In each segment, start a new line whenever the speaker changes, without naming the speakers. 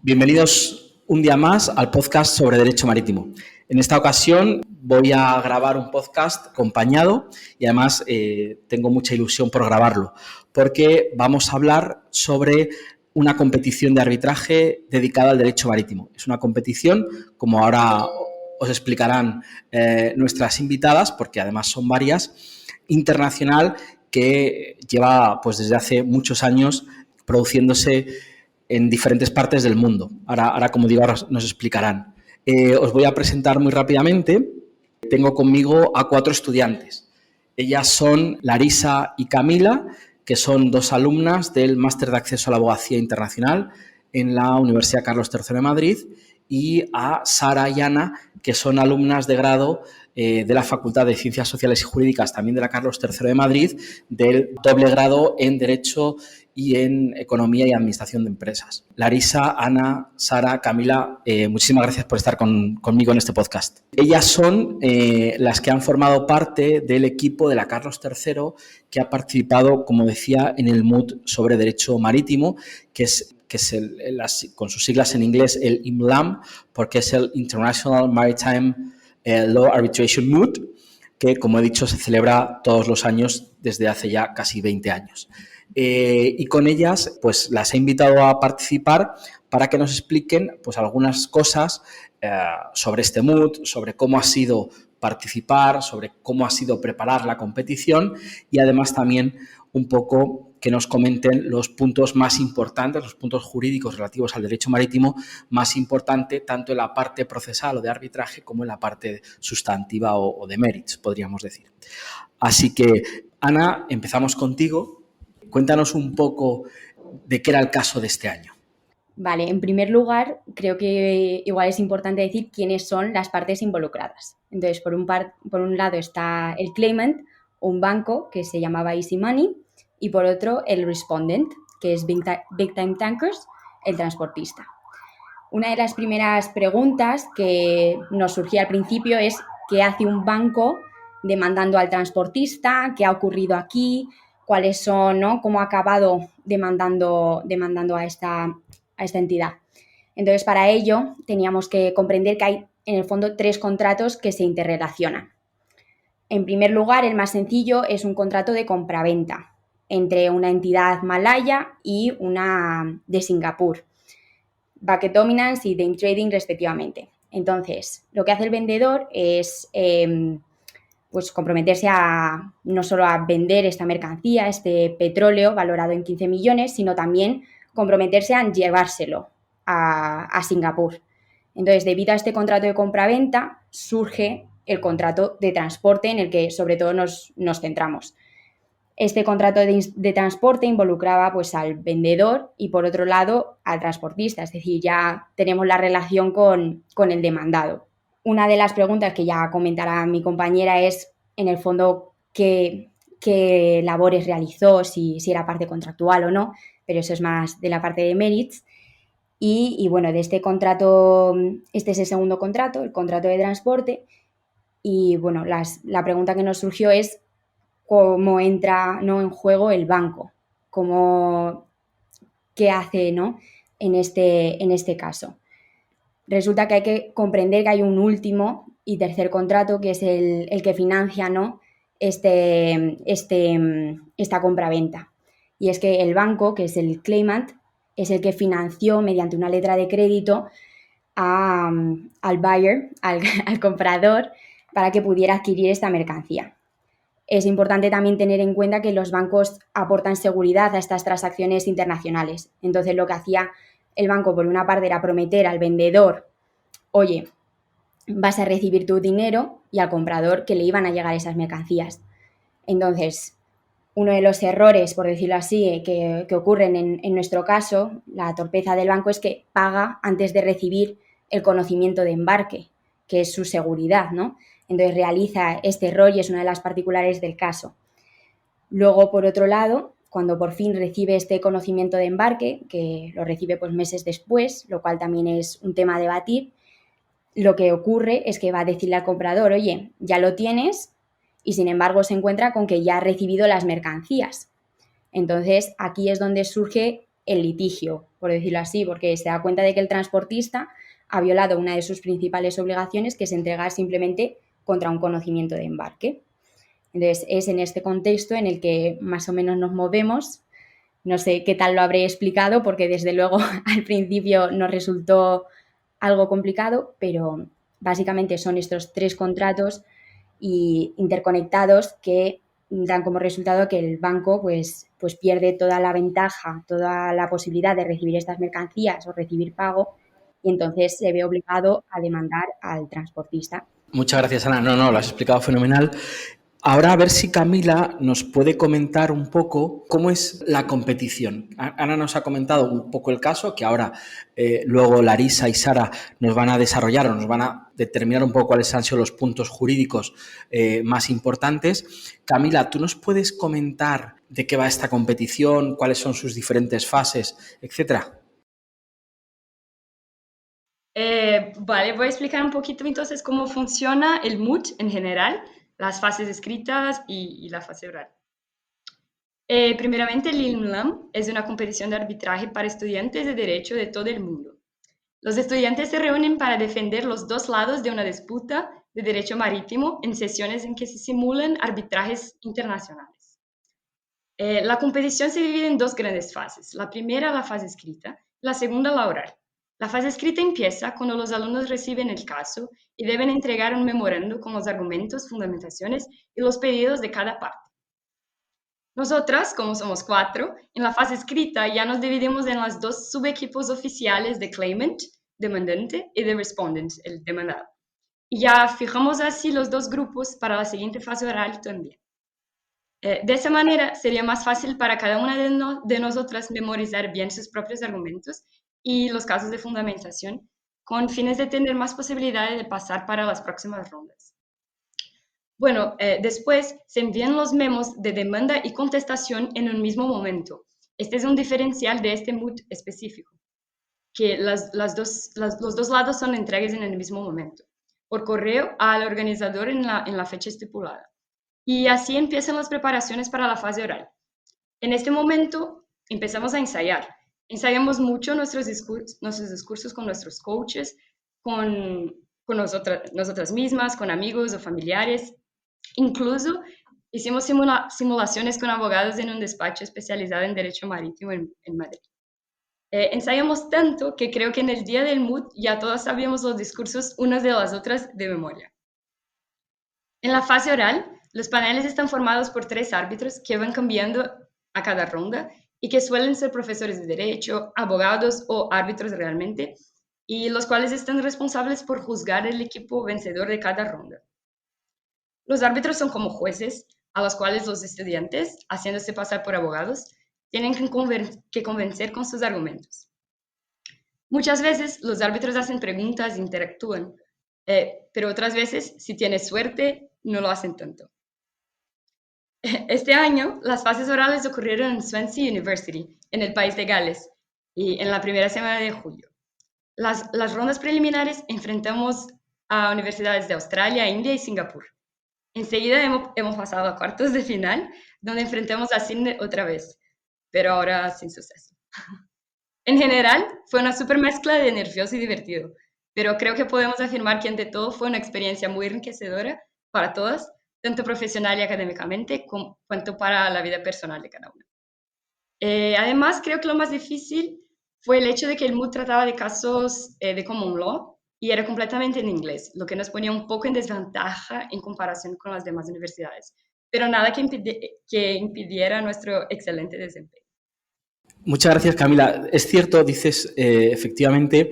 Bienvenidos un día más al podcast sobre Derecho Marítimo. En esta ocasión voy a grabar un podcast acompañado y además tengo mucha ilusión por grabarlo porque vamos a hablar sobre una competición de arbitraje dedicada al derecho marítimo. Es una competición, como ahora os explicarán nuestras invitadas, porque además son varias, internacional, que lleva pues desde hace muchos años produciéndose en diferentes partes del mundo. Ahora como digo, ahora nos explicarán. Os voy a presentar muy rápidamente. Tengo conmigo a 4 estudiantes. Ellas son Larisa y Camila, que son 2 alumnas del Máster de Acceso a la Abogacía Internacional en la Universidad Carlos III de Madrid, y a Sara y Ana, que son alumnas de grado de la Facultad de Ciencias Sociales y Jurídicas, también de la Carlos III de Madrid, del doble grado en Derecho y en Economía y Administración de Empresas. Larisa, Ana, Sara, Camila, muchísimas gracias por estar conmigo en este podcast. Ellas son las que han formado parte del equipo de la Carlos III que ha participado, como decía, en el MOOC sobre Derecho Marítimo, que es con sus siglas en inglés el IMLAM, porque es el International Maritime Law Arbitration MOOC, que, como he dicho, se celebra todos los años desde hace ya casi 20 años. Y con ellas pues las he invitado a participar para que nos expliquen pues algunas cosas sobre este MOOC, sobre cómo ha sido participar, sobre cómo ha sido preparar la competición, y además también un poco que nos comenten los puntos más importantes, los puntos jurídicos relativos al derecho marítimo más importante, tanto en la parte procesal o de arbitraje como en la parte sustantiva o de méritos, podríamos decir. Así que, Ana, empezamos contigo. Cuéntanos un poco de qué era el caso de este año.
Vale, en primer lugar, creo que igual es importante decir quiénes son las partes involucradas. Entonces, por un lado está el claimant, un banco que se llamaba Easy Money, y por otro el respondent, que es Big Time Tankers, el transportista. Una de las primeras preguntas que nos surgía al principio es ¿qué hace un banco demandando al transportista? ¿Qué ha ocurrido aquí? ¿Cuáles son, ¿no? ¿Cómo ha acabado demandando a esta entidad? Entonces, para ello, teníamos que comprender que hay, en el fondo, 3 contratos que se interrelacionan. En primer lugar, el más sencillo es un contrato de compraventa entre una entidad malaya y una de Singapur, Bucket Dominance y Day Trading respectivamente. Entonces, lo que hace el vendedor es pues comprometerse no solo a vender esta mercancía, este petróleo valorado en 15 millones, sino también comprometerse a llevárselo a Singapur. Entonces, debido a este contrato de compraventa, surge el contrato de transporte en el que sobre todo nos centramos. Este contrato de transporte involucraba pues al vendedor y, por otro lado, al transportista, es decir, ya tenemos la relación con el demandado. Una de las preguntas que ya comentará mi compañera es, en el fondo, qué labores realizó, si era parte contractual o no, pero eso es más de la parte de méritos. Y bueno, de este contrato, este es el segundo contrato, el contrato de transporte, y bueno, la pregunta que nos surgió es cómo entra, ¿no?, en juego el banco, qué hace, ¿no?, en este caso. Resulta que hay que comprender que hay un último y tercer contrato que es el que financia, ¿no?, esta compraventa. Y es que el banco, que es el claimant, es el que financió mediante una letra de crédito al buyer, al comprador, para que pudiera adquirir esta mercancía. Es importante también tener en cuenta que los bancos aportan seguridad a estas transacciones internacionales. Entonces, lo que hacía el banco, por una parte, era prometer al vendedor, oye, vas a recibir tu dinero, y al comprador que le iban a llegar esas mercancías. Entonces, uno de los errores, por decirlo así, que ocurren en nuestro caso, la torpeza del banco, es que paga antes de recibir el conocimiento de embarque, que es su seguridad, ¿no? Entonces realiza este error y es una de las particulares del caso. Luego, por otro lado, cuando por fin recibe este conocimiento de embarque, que lo recibe pues meses después, lo cual también es un tema a debatir, lo que ocurre es que va a decirle al comprador, oye, ya lo tienes, y sin embargo se encuentra con que ya ha recibido las mercancías. Entonces, aquí es donde surge el litigio, por decirlo así, porque se da cuenta de que el transportista ha violado una de sus principales obligaciones, que es entregar simplemente contra un conocimiento de embarque. Entonces, es en este contexto en el que más o menos nos movemos. No sé qué tal lo habré explicado, porque desde luego al principio nos resultó algo complicado, pero básicamente son estos 3 contratos interconectados que dan como resultado que el banco pues pierde toda la ventaja, toda la posibilidad de recibir estas mercancías o recibir pago, y entonces se ve obligado a demandar al transportista.
Muchas gracias, Ana. No, lo has explicado fenomenal. Ahora a ver si Camila nos puede comentar un poco cómo es la competición. Ana nos ha comentado un poco el caso, que ahora luego Larisa y Sara nos van a desarrollar o nos van a determinar un poco cuáles han sido los puntos jurídicos más importantes. Camila, ¿tú nos puedes comentar de qué va esta competición, cuáles son sus diferentes fases, etcétera?
Vale, voy a explicar un poquito entonces cómo funciona el MOOC en general, las fases escritas y la fase oral. Primeramente, el ILMLAM es una competición de arbitraje para estudiantes de derecho de todo el mundo. Los estudiantes se reúnen para defender los dos lados de una disputa de derecho marítimo en sesiones en que se simulan arbitrajes internacionales. La competición se divide en 2 grandes fases. La primera, la fase escrita, la segunda, la oral. La fase escrita empieza cuando los alumnos reciben el caso y deben entregar un memorando con los argumentos, fundamentaciones y los pedidos de cada parte. Nosotras, como somos 4, en la fase escrita ya nos dividimos en los 2 subequipos oficiales de claimant, demandante, y de respondent, el demandado. Y ya fijamos así los 2 grupos para la siguiente fase oral también. De esa manera sería más fácil para cada una de nosotras memorizar bien sus propios argumentos y los casos de fundamentación, con fines de tener más posibilidades de pasar para las próximas rondas. Bueno, después se envían los memos de demanda y contestación en un mismo momento. Este es un diferencial de este MOOC específico, que los dos lados son entregues en el mismo momento, por correo al organizador en la fecha estipulada. Y así empiezan las preparaciones para la fase oral. En este momento empezamos a ensayar. Ensayamos mucho nuestros discursos con nuestros coaches, con nosotras mismas, con amigos o familiares. Incluso hicimos simulaciones con abogados en un despacho especializado en Derecho Marítimo en Madrid. Ensayamos tanto que creo que en el día del MOOC ya todas sabíamos los discursos unas de las otras de memoria. En la fase oral, los paneles están formados por 3 árbitros que van cambiando a cada ronda y que suelen ser profesores de derecho, abogados o árbitros realmente, y los cuales están responsables por juzgar el equipo vencedor de cada ronda. Los árbitros son como jueces a los cuales los estudiantes, haciéndose pasar por abogados, tienen que convencer con sus argumentos. Muchas veces los árbitros hacen preguntas e interactúan, pero otras veces, si tienes suerte, no lo hacen tanto. Este año, las fases orales ocurrieron en Swansea University, en el país de Gales, y en la primera semana de julio. Las rondas preliminares enfrentamos a universidades de Australia, India y Singapur. Enseguida hemos pasado a cuartos de final, donde enfrentamos a Sydney otra vez, pero ahora sin suceso. En general, fue una super mezcla de nervioso y divertido, pero creo que podemos afirmar que ante todo fue una experiencia muy enriquecedora para todas, tanto profesional y académicamente, cuanto para la vida personal de cada una. Además, creo que lo más difícil fue el hecho de que el MOOC trataba de casos de common law y era completamente en inglés, lo que nos ponía un poco en desventaja en comparación con las demás universidades, pero nada que impidiera nuestro excelente desempeño.
Muchas gracias, Camila. Es cierto, dices efectivamente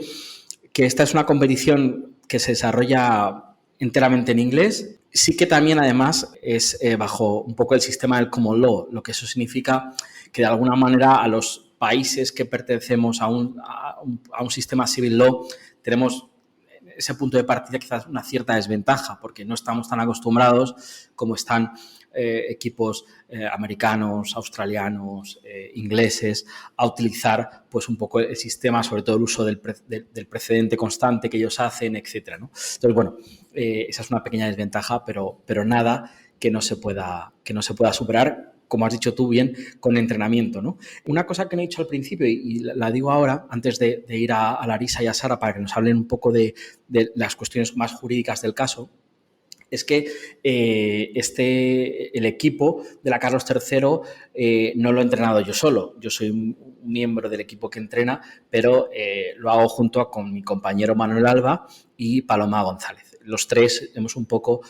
que esta es una competición que se desarrolla enteramente en inglés. Sí que también, además, es bajo un poco el sistema del common law, lo que eso significa que, de alguna manera, a los países que pertenecemos a un sistema civil law tenemos ese punto de partida quizás una cierta desventaja, porque no estamos tan acostumbrados como están equipos americanos, australianos, ingleses, a utilizar pues un poco el sistema, sobre todo el uso del precedente constante que ellos hacen, etcétera, ¿no? Entonces, bueno, esa es una pequeña desventaja, pero nada que no se pueda superar como has dicho tú bien, con entrenamiento, ¿no? Una cosa que no he dicho al principio y la digo ahora, antes de ir a Larisa y a Sara para que nos hablen un poco de las cuestiones más jurídicas del caso, es que el equipo de la Carlos III no lo he entrenado yo solo. Yo soy un miembro del equipo que entrena, pero lo hago junto con mi compañero Manuel Alba y Paloma González. Los tres hemos un poco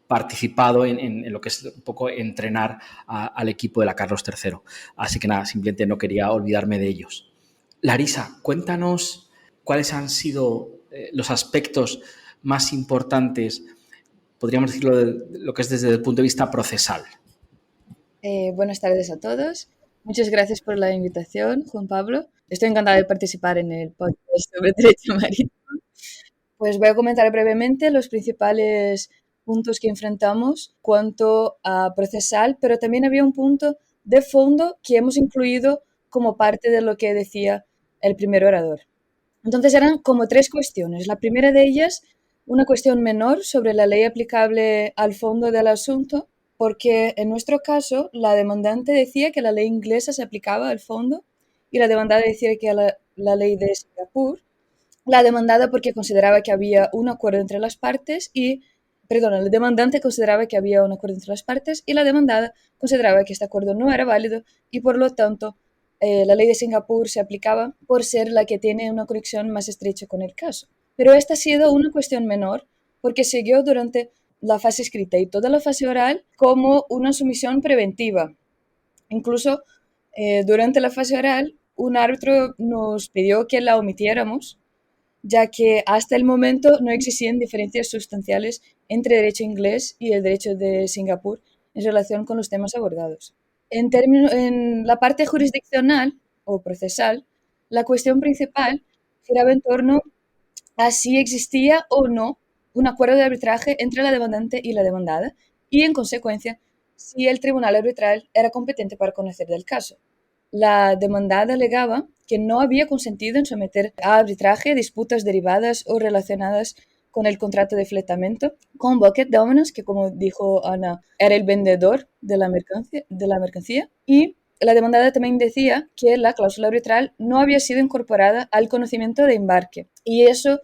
participado en lo que es un poco entrenar al equipo de la Carlos III. Así que nada, simplemente no quería olvidarme de ellos. Larisa, cuéntanos cuáles han sido los aspectos más importantes, podríamos decirlo, de lo que es desde el punto de vista procesal.
Buenas tardes a todos. Muchas gracias por la invitación, Juan Pablo. Estoy encantada de participar en el podcast sobre derecho marítimo. Pues voy a comentar brevemente los principales puntos que enfrentamos cuanto a procesal, pero también había un punto de fondo que hemos incluido como parte de lo que decía el primer orador. Entonces eran como 3 cuestiones. La primera de ellas, una cuestión menor sobre la ley aplicable al fondo del asunto, porque en nuestro caso la demandante decía que la ley inglesa se aplicaba al fondo y la demandada decía que la ley de Singapur. La demandada porque consideraba que había un acuerdo entre las partes la demandante consideraba que había un acuerdo entre las partes y la demandada consideraba que este acuerdo no era válido y por lo tanto la ley de Singapur se aplicaba por ser la que tiene una conexión más estrecha con el caso. Pero esta ha sido una cuestión menor porque siguió durante la fase escrita y toda la fase oral como una sumisión preventiva. Incluso durante la fase oral, un árbitro nos pidió que la omitiéramos, ya que hasta el momento no existían diferencias sustanciales entre el derecho inglés y el derecho de Singapur en relación con los temas abordados. En la parte jurisdiccional o procesal, la cuestión principal giraba en torno a si existía o no un acuerdo de arbitraje entre la demandante y la demandada y, en consecuencia, si el tribunal arbitral era competente para conocer del caso. La demandada alegaba que no había consentido en someter a arbitraje disputas derivadas o relacionadas con el contrato de fletamento con Bucket Dominus, que como dijo Ana, era el vendedor de la mercancía, y la demandada también decía que la cláusula arbitral no había sido incorporada al conocimiento de embarque. Y esta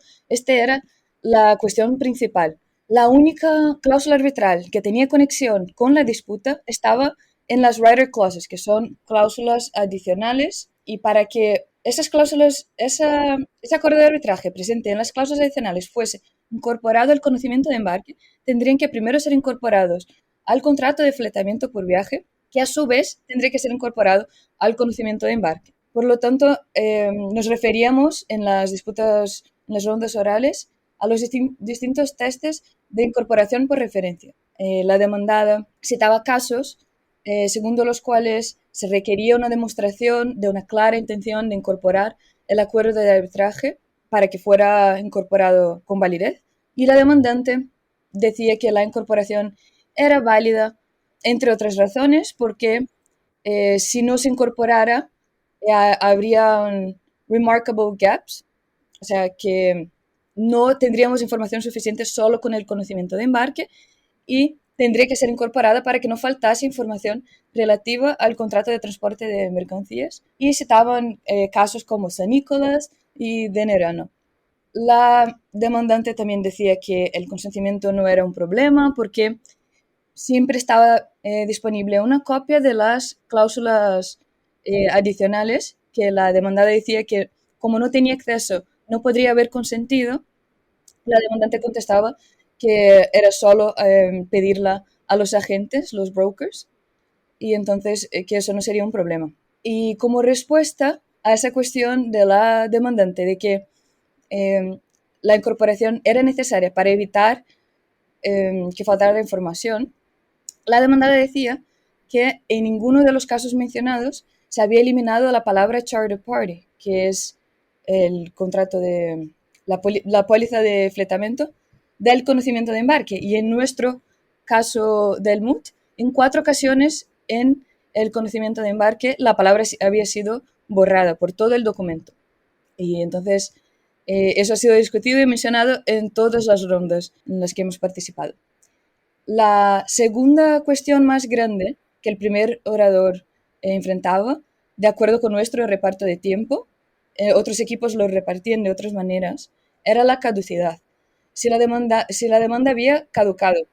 era la cuestión principal. La única cláusula arbitral que tenía conexión con la disputa estaba en las rider clauses, que son cláusulas adicionales, y para que esas cláusulas, ese acuerdo de arbitraje presente en las cláusulas adicionales fuese incorporado al conocimiento de embarque, tendrían que primero ser incorporados al contrato de fletamiento por viaje, que a su vez tendría que ser incorporado al conocimiento de embarque. Por lo tanto, nos referíamos en las disputas, en las rondas orales, a los distintos testes de incorporación por referencia. La demandada citaba casos según los cuales se requería una demostración de una clara intención de incorporar el acuerdo de arbitraje para que fuera incorporado con validez, y la demandante decía que la incorporación era válida, entre otras razones, porque si no se incorporara, habría remarkable gaps, o sea que no tendríamos información suficiente solo con el conocimiento de embarque y tendría que ser incorporada para que no faltase información relativa al contrato de transporte de mercancías. Y citaban casos como San Nicolás y de Nerano. La demandante también decía que el consentimiento no era un problema porque siempre estaba disponible una copia de las cláusulas adicionales que la demandada decía que como no tenía acceso no podría haber consentido. La demandante contestaba que era solo pedirla a los agentes, los brokers, y entonces que eso no sería un problema. Y como respuesta a esa cuestión de la demandante de que la incorporación era necesaria para evitar que faltara la información, la demandada decía que en ninguno de los casos mencionados se había eliminado la palabra charter party, que es el contrato de la póliza de fletamento del conocimiento de embarque. Y en nuestro caso del MUT, en 4 ocasiones en el conocimiento de embarque la palabra había sido borrada por todo el documento. Y entonces eso ha sido discutido y mencionado en todas las rondas en las que hemos participado. La segunda cuestión más grande que el primer orador enfrentaba, de acuerdo con nuestro reparto de tiempo, otros equipos lo repartían de otras maneras, era la caducidad. Si la demanda había caducado.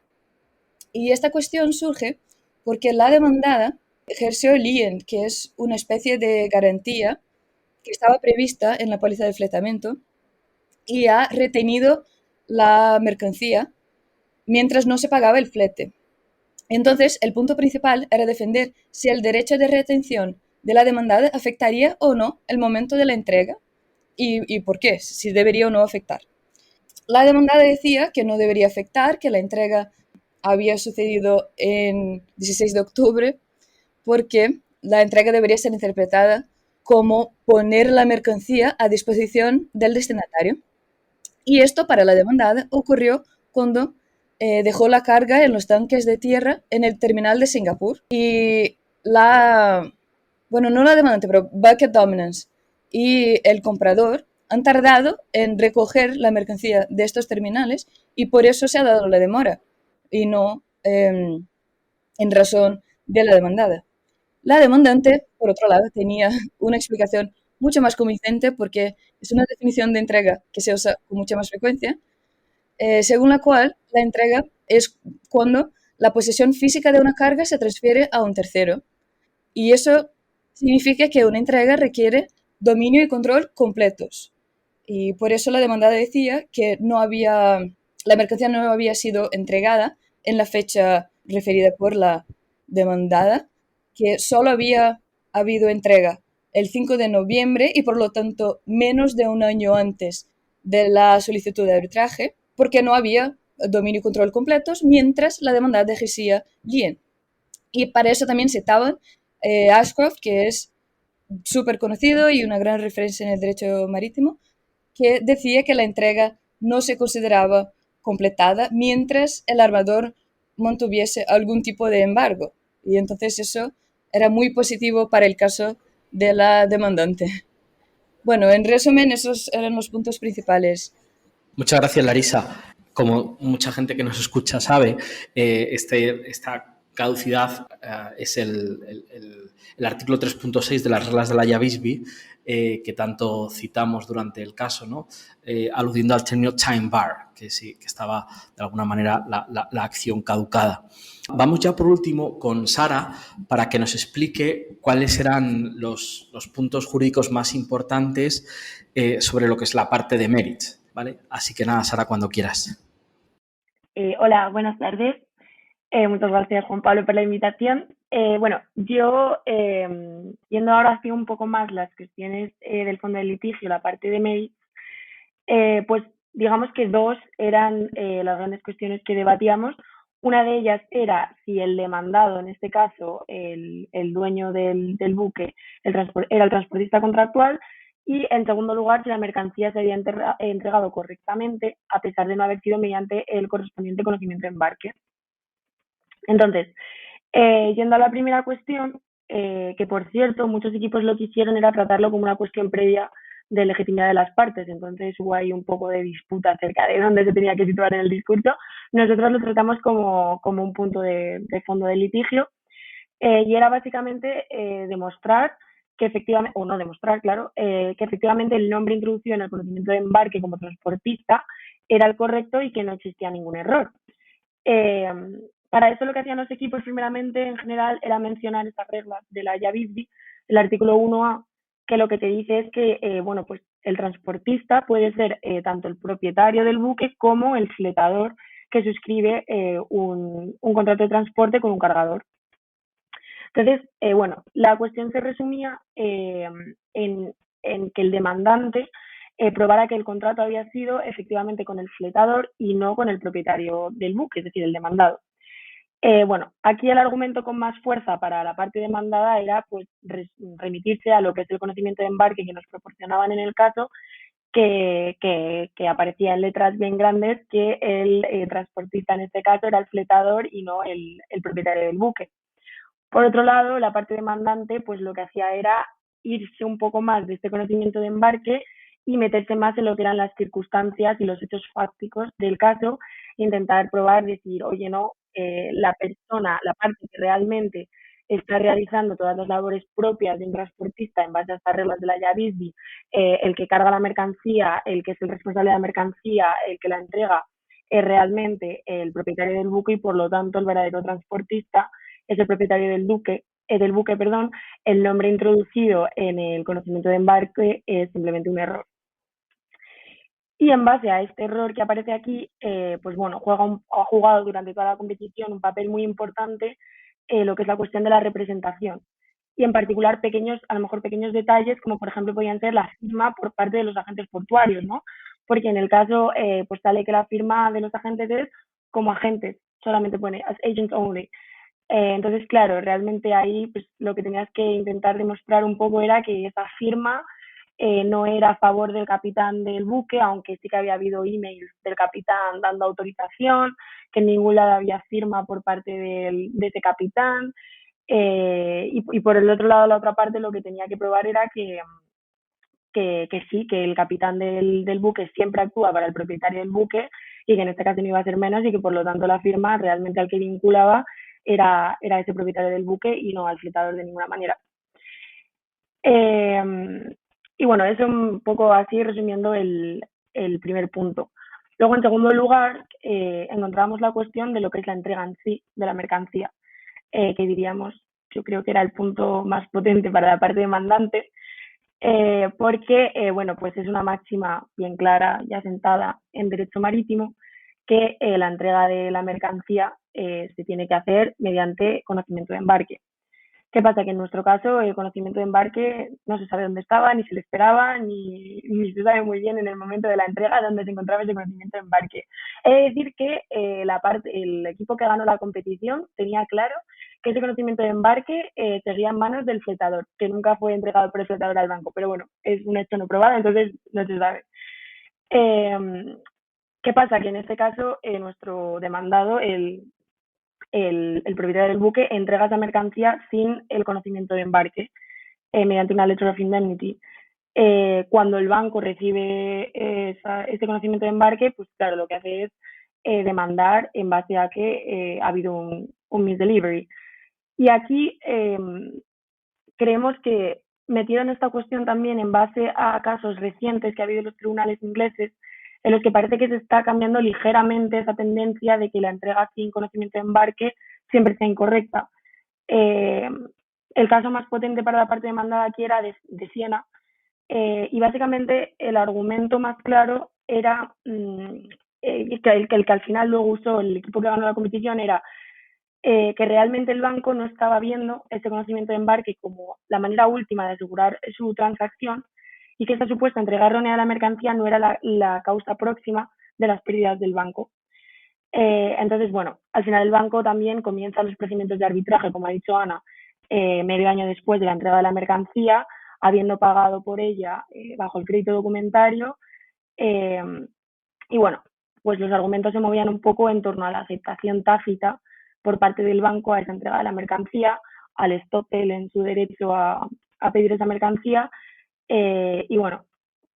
Y esta cuestión surge porque la demandada ejerció el lien, que es una especie de garantía que estaba prevista en la póliza de fletamento y ha retenido la mercancía mientras no se pagaba el flete. Entonces, el punto principal era defender si el derecho de retención de la demandada afectaría o no el momento de la entrega y por qué, si debería o no afectar. La demandada decía que no debería afectar, que la entrega había sucedido en 16 de octubre porque la entrega debería ser interpretada como poner la mercancía a disposición del destinatario. Y esto para la demandada ocurrió cuando dejó la carga en los tanques de tierra en el terminal de Singapur. Y no la demandante, pero Bucket Dominance y el comprador han tardado en recoger la mercancía de estos terminales y por eso se ha dado la demora y no en razón de la demandada. La demandante, por otro lado, tenía una explicación mucho más convincente porque es una definición de entrega que se usa con mucha más frecuencia, según la cual la entrega es cuando la posesión física de una carga se transfiere a un tercero. Y eso significa que una entrega requiere dominio y control completos. Y por eso la demandada decía que la mercancía no había sido entregada en la fecha referida por la demandada, que solo había habido entrega el 5 de noviembre y por lo tanto menos de un año antes de la solicitud de arbitraje, porque no había dominio y control completos mientras la demandada ejercía lien. Y para eso también citaban Ashcroft, que es súper conocido y una gran referencia en el derecho marítimo, que decía que la entrega no se consideraba completada mientras el armador mantuviese algún tipo de embargo. Y entonces eso era muy positivo para el caso de la demandante. Bueno, en resumen, esos eran los puntos principales.
Muchas gracias, Larisa. Como mucha gente que nos escucha sabe, esta caducidad es el artículo 3.6 de las reglas de la Haya-Visby, que tanto citamos durante el caso, ¿no? Aludiendo al término time bar, que sí, que estaba de alguna manera la acción caducada. Vamos ya por último con Sara para que nos explique cuáles eran los puntos jurídicos más importantes sobre lo que es la parte de merits, ¿vale? Así que nada, Sara, cuando quieras.
Hola, buenas tardes. Muchas gracias, Juan Pablo, por la invitación. Yo, yendo ahora hacia un poco más las cuestiones del fondo del litigio, la parte de merits, pues digamos que dos eran las grandes cuestiones que debatíamos. Una de ellas era si el demandado, en este caso el dueño del buque, era el transportista contractual, y en segundo lugar si la mercancía se había entregado correctamente a pesar de no haber sido mediante el correspondiente conocimiento de embarque. Entonces, yendo a la primera cuestión, que por cierto muchos equipos lo que hicieron era tratarlo como una cuestión previa de legitimidad de las partes, entonces hubo ahí un poco de disputa acerca de dónde se tenía que situar en el discurso. Nosotros lo tratamos como un punto de fondo del litigio, y era básicamente demostrar que efectivamente, o no demostrar, claro, que efectivamente el nombre introducido en el conocimiento de embarque como transportista era el correcto y que no existía ningún error. Para eso lo que hacían los equipos primeramente en general era mencionar estas reglas de la Haya-Visby, el artículo 1A, que lo que te dice es que pues el transportista puede ser tanto el propietario del buque como el fletador que suscribe un contrato de transporte con un cargador. Entonces, la cuestión se resumía en que el demandante probara que el contrato había sido efectivamente con el fletador y no con el propietario del buque, es decir, el demandado. Aquí el argumento con más fuerza para la parte demandada era pues remitirse a lo que es el conocimiento de embarque que nos proporcionaban en el caso, que aparecía en letras bien grandes que el transportista en este caso era el fletador y no el propietario del buque. Por otro lado, la parte demandante pues lo que hacía era irse un poco más de este conocimiento de embarque y meterse más en lo que eran las circunstancias y los hechos fácticos del caso, intentar probar, decir, oye, no, la persona, la parte que realmente está realizando todas las labores propias de un transportista en base a estas reglas de la IABISBI, el que carga la mercancía, el que es el responsable de la mercancía, el que la entrega, es realmente el propietario del buque y por lo tanto el verdadero transportista es el propietario del buque, el nombre introducido en el conocimiento de embarque es simplemente un error. Y en base a este error que aparece aquí, pues bueno, ha jugado durante toda la competición un papel muy importante lo que es la cuestión de la representación. Y en particular a lo mejor pequeños detalles, como por ejemplo podían ser la firma por parte de los agentes portuarios, ¿no? Porque en el caso, pues sale que la firma de los agentes es como agentes, solamente pone as agents only. Entonces, claro, realmente ahí pues, lo que tenías que intentar demostrar un poco era que esa firma no era a favor del capitán del buque, aunque sí que había habido emails del capitán dando autorización, que en ningún lado había firma por parte de ese capitán. Y por el otro lado, la otra parte, lo que tenía que probar era que sí, que el capitán del buque siempre actúa para el propietario del buque y que en este caso no iba a ser menos y que por lo tanto la firma realmente al que vinculaba era ese propietario del buque y no al flotador de ninguna manera. Y bueno, eso un poco así resumiendo el primer punto. Luego, en segundo lugar, encontramos la cuestión de lo que es la entrega en sí de la mercancía, que diríamos, yo creo que era el punto más potente para la parte demandante, porque, bueno, pues es una máxima bien clara y asentada en derecho marítimo que la entrega de la mercancía se tiene que hacer mediante conocimiento de embarque. ¿Qué pasa? Que en nuestro caso el conocimiento de embarque no se sabe dónde estaba, ni se le esperaba, ni se sabe muy bien en el momento de la entrega dónde se encontraba ese conocimiento de embarque. He de decir que el equipo que ganó la competición tenía claro que ese conocimiento de embarque seguía en manos del fletador, que nunca fue entregado por el fletador al banco, pero bueno, es un hecho no probado, entonces no se sabe. ¿Qué pasa? Que en este caso nuestro demandado, el propietario del buque, entrega esa mercancía sin el conocimiento de embarque mediante una letter of indemnity. Cuando el banco recibe ese conocimiento de embarque, pues claro, lo que hace es demandar en base a que ha habido un misdelivery. Y aquí creemos que metieron esta cuestión también en base a casos recientes que ha habido en los tribunales ingleses, en los que parece que se está cambiando ligeramente esa tendencia de que la entrega sin conocimiento de embarque siempre sea incorrecta. El caso más potente para la parte demandada aquí era de Siena, y básicamente el argumento más claro era que al final luego usó el equipo que ganó la competición era que realmente el banco no estaba viendo ese conocimiento de embarque como la manera última de asegurar su transacción y que esta supuesta entrega errónea de la mercancía no era la causa próxima de las pérdidas del banco. Entonces, bueno, al final el banco también comienza los procedimientos de arbitraje, como ha dicho Ana, medio año después de la entrega de la mercancía, habiendo pagado por ella bajo el crédito documentario. Y bueno, pues los argumentos se movían un poco en torno a la aceptación tácita por parte del banco a esa entrega de la mercancía, al Stoppel en su derecho a pedir esa mercancía. Y bueno,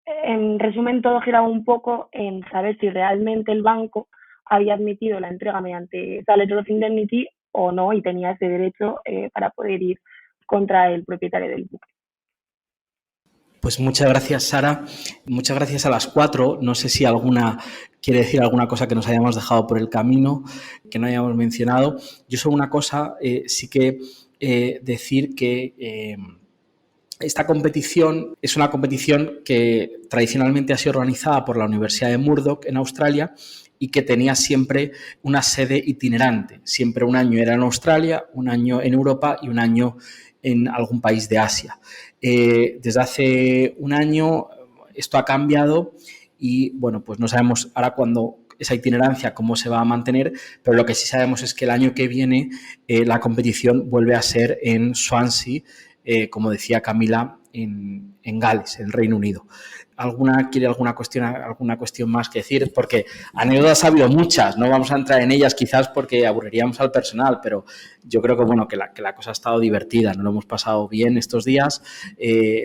en resumen, todo giraba un poco en saber si realmente el banco había admitido la entrega mediante esa letter of indemnity o no y tenía ese derecho para poder ir contra el propietario del buque.
Pues muchas gracias, Sara. Muchas gracias a las 4. No sé si alguna quiere decir alguna cosa que nos hayamos dejado por el camino, que no hayamos mencionado. Yo solo una cosa, sí que decir que esta competición es una competición que tradicionalmente ha sido organizada por la Universidad de Murdoch en Australia y que tenía siempre una sede itinerante. Siempre un año era en Australia, un año en Europa y un año en algún país de Asia. Desde hace un año esto ha cambiado y, bueno, pues no sabemos ahora cuándo esa itinerancia, cómo se va a mantener, pero lo que sí sabemos es que el año que viene la competición vuelve a ser en Swansea, como decía Camila, en Gales, en Reino Unido. quiere alguna cuestión más que decir? Porque anécdotas ha habido muchas, no vamos a entrar en ellas quizás porque aburriríamos al personal, pero yo creo que, bueno, que la cosa ha estado divertida, nos lo hemos pasado bien estos días.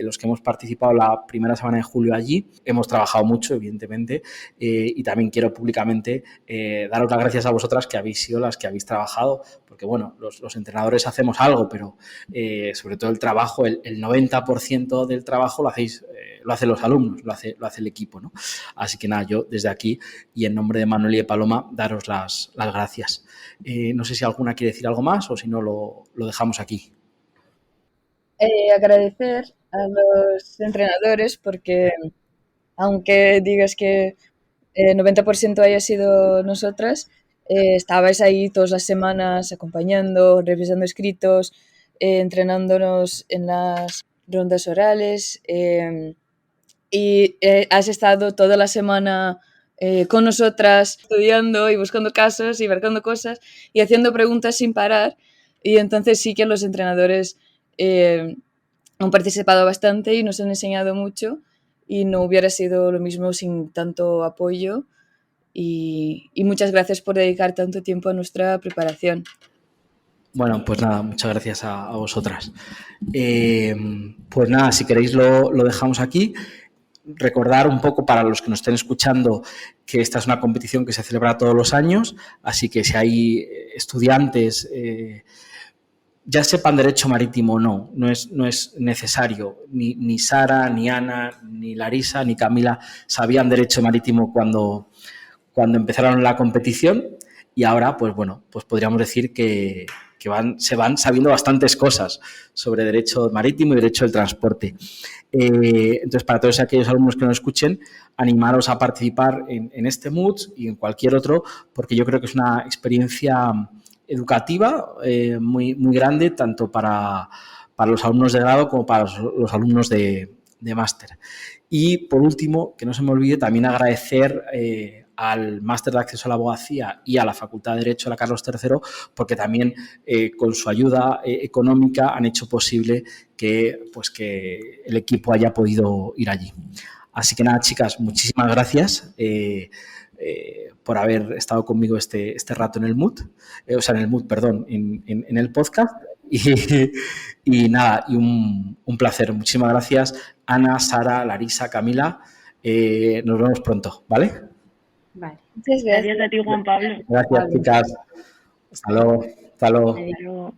Los que hemos participado la primera semana de julio allí, hemos trabajado mucho, evidentemente, y también quiero públicamente daros las gracias a vosotras que habéis sido las que habéis trabajado, porque, bueno, los entrenadores hacemos algo, pero sobre todo el trabajo, el 90% del trabajo lo hacen los alumnos, lo hace el equipo, ¿no? Así que nada, yo desde aquí y en nombre de Manuel y de Paloma, daros las gracias. No sé si alguna quiere decir algo más o si no lo dejamos aquí.
Agradecer a los entrenadores porque aunque digas que el 90% haya sido nosotras, estabais ahí todas las semanas acompañando, revisando escritos, entrenándonos en las rondas orales y has estado toda la semana con nosotras estudiando y buscando casos y marcando cosas y haciendo preguntas sin parar, y entonces sí que los entrenadores han participado bastante y nos han enseñado mucho, y no hubiera sido lo mismo sin tanto apoyo, y muchas gracias por dedicar tanto tiempo a nuestra preparación.
Bueno, pues nada, muchas gracias a vosotras. Pues nada, si queréis lo dejamos aquí. Recordar un poco para los que nos estén escuchando que esta es una competición que se celebra todos los años, así que si hay estudiantes, ya sepan derecho marítimo o no es necesario. Ni Sara, ni Ana, ni Larisa, ni Camila sabían derecho marítimo cuando empezaron la competición, y ahora, pues bueno, pues podríamos decir que se van sabiendo bastantes cosas sobre derecho marítimo y derecho del transporte. Entonces, para todos aquellos alumnos que nos escuchen, animaros a participar en este MOOC y en cualquier otro, porque yo creo que es una experiencia educativa muy, muy grande, tanto para los alumnos de grado como para los alumnos de máster. Y, por último, que no se me olvide, también agradecer al Máster de Acceso a la Abogacía y a la Facultad de Derecho de la Carlos III, porque también con su ayuda económica han hecho posible que el equipo haya podido ir allí. Así que nada, chicas, muchísimas gracias por haber estado conmigo este rato en el MOOC, en el podcast. Y nada, y un placer. Muchísimas gracias, Ana, Sara, Larisa, Camila. Nos vemos pronto, ¿vale?
Vale.
Muchas gracias.
Gracias a ti, Juan Pablo.
Gracias, chicas. Hasta luego. Hasta luego.
Hasta luego.